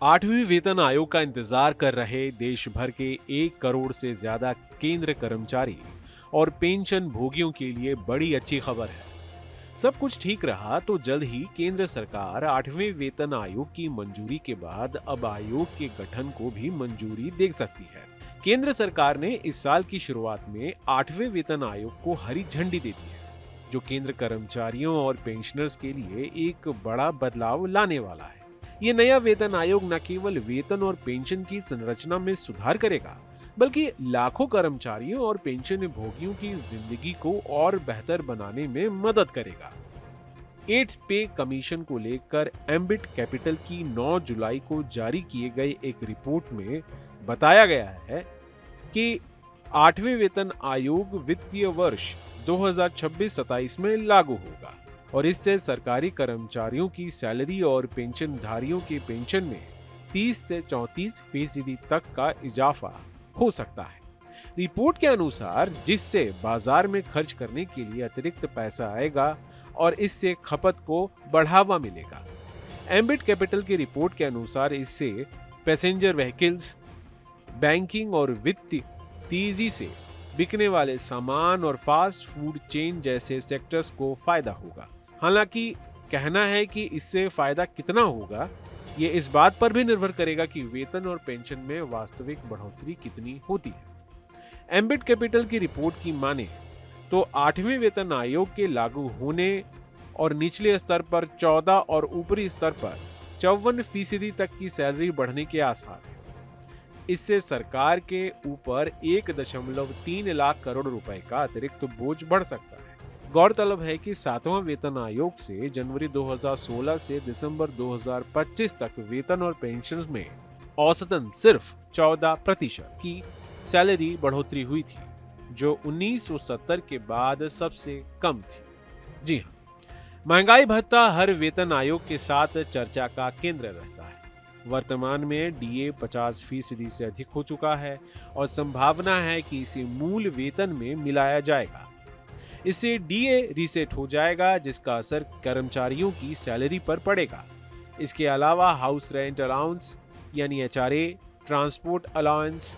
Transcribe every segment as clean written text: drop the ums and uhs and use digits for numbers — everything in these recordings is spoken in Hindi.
8वीं वेतन आयोग का इंतजार कर रहे देश भर के 1 करोड़ से ज्यादा केंद्र कर्मचारी और पेंशन भोगियों के लिए बड़ी अच्छी खबर है। सब कुछ ठीक रहा तो जल्द ही केंद्र सरकार 8वें वेतन आयोग की मंजूरी के बाद अब आयोग के गठन को भी मंजूरी दे सकती है। केंद्र सरकार ने इस साल की शुरुआत में 8वें वेतन आयोग को हरी झंडी दे दी है, जो केंद्र कर्मचारियों और पेंशनर्स के लिए एक बड़ा बदलाव लाने वाला है। ये नया वेतन आयोग न केवल वेतन और पेंशन की संरचना में सुधार करेगा, बल्कि लाखों कर्मचारियों और पेंशन भोगियों की जिंदगी को और बेहतर बनाने में मदद करेगा। 8 पे कमीशन को लेकर एम्बिट कैपिटल की 9 जुलाई को जारी किए गए एक रिपोर्ट में बताया गया है कि 8वें वेतन आयोग वित्तीय वर्ष 2026-27 में लागू होगा और इससे सरकारी कर्मचारियों की सैलरी और पेंशनधारियों के पेंशन में 30 से 34% तक का इजाफा हो सकता है। रिपोर्ट के अनुसार जिससे बाजार में खर्च करने के लिए अतिरिक्त पैसा आएगा और इससे खपत को बढ़ावा मिलेगा। एम्बिट कैपिटल की रिपोर्ट के अनुसार इससे पैसेंजर व्हीकल्स, बैंकिंग और वित्त, तेजी से बिकने वाले सामान और फास्ट फूड चेन जैसे सेक्टर्स को फायदा होगा। हालांकि कहना है कि इससे फायदा कितना होगा ये इस बात पर भी निर्भर करेगा कि वेतन और पेंशन में वास्तविक बढ़ोतरी कितनी होती है। एम्बिट कैपिटल की रिपोर्ट की माने तो 8वें वेतन आयोग के लागू होने और निचले स्तर पर 14 और ऊपरी स्तर पर 54% तक की सैलरी बढ़ने के आसार हैं। इससे सरकार के ऊपर 1.3 लाख करोड़ रुपए का अतिरिक्त बोझ बढ़ सकता है। गौरतलब है कि 7वां वेतन आयोग से जनवरी 2016 से दिसंबर 2025 तक वेतन और पेंशन में औसतन सिर्फ 14% की सैलरी बढ़ोतरी हुई थी, जो 1970 के बाद सबसे कम थी। जी हाँ, महंगाई भत्ता हर वेतन आयोग के साथ चर्चा का केंद्र रहता है। वर्तमान में डीए 50% से अधिक हो चुका है और संभावना है कि इसे मूल वेतन में मिलाया जाएगा। इससे डीए रीसेट हो जाएगा, जिसका असर कर्मचारियों की सैलरी पर पड़ेगा। इसके अलावा हाउस रेंट अलाउंस यानी एचआरए, ट्रांसपोर्ट अलाउंस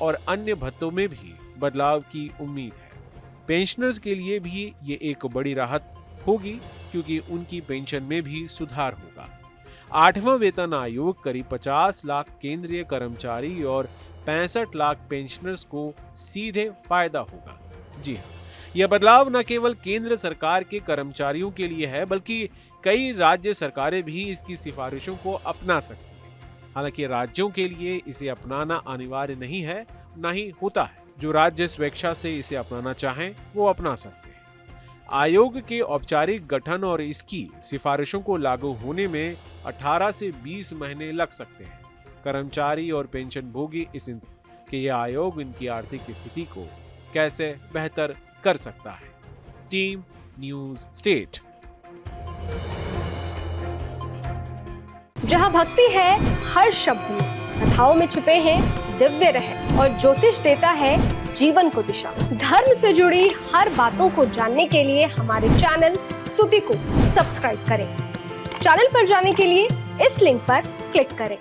और अन्य भत्तों में भी बदलाव की उम्मीद है। पेंशनर्स के लिए भी ये एक बड़ी राहत होगी, क्योंकि उनकी पेंशन में भी सुधार होगा। 8वां वेतन आयोग करीब 50 लाख केंद्रीय कर्मचारी और 65 लाख पेंशनर्स को सीधे फायदा होगा। जी हाँ, यह बदलाव न केवल केंद्र सरकार के कर्मचारियों के लिए है, बल्कि कई राज्य सरकारें भी इसकी सिफारिशों को अपना सकती हैं। हालांकि राज्यों के लिए इसे अपनाना अनिवार्य नहीं है, न ही होता है। जो राज्य स्वेच्छा से इसे अपनाना चाहें वो अपना सकते हैं। आयोग के औपचारिक गठन और इसकी सिफारिशों को लागू होने में 18 से 20 महीने लग सकते हैं। कर्मचारी और पेंशन भोगी इस कि यह आयोग इनकी आर्थिक स्थिति को कैसे बेहतर कर सकता है। Team news state. जहां भक्ति है हर शब्द में, कथाओं में छुपे हैं दिव्य रहस्य और ज्योतिष देता है जीवन को दिशा। धर्म से जुड़ी हर बातों को जानने के लिए हमारे चैनल स्तुति को सब्सक्राइब करें। चैनल पर जाने के लिए इस लिंक पर क्लिक करें।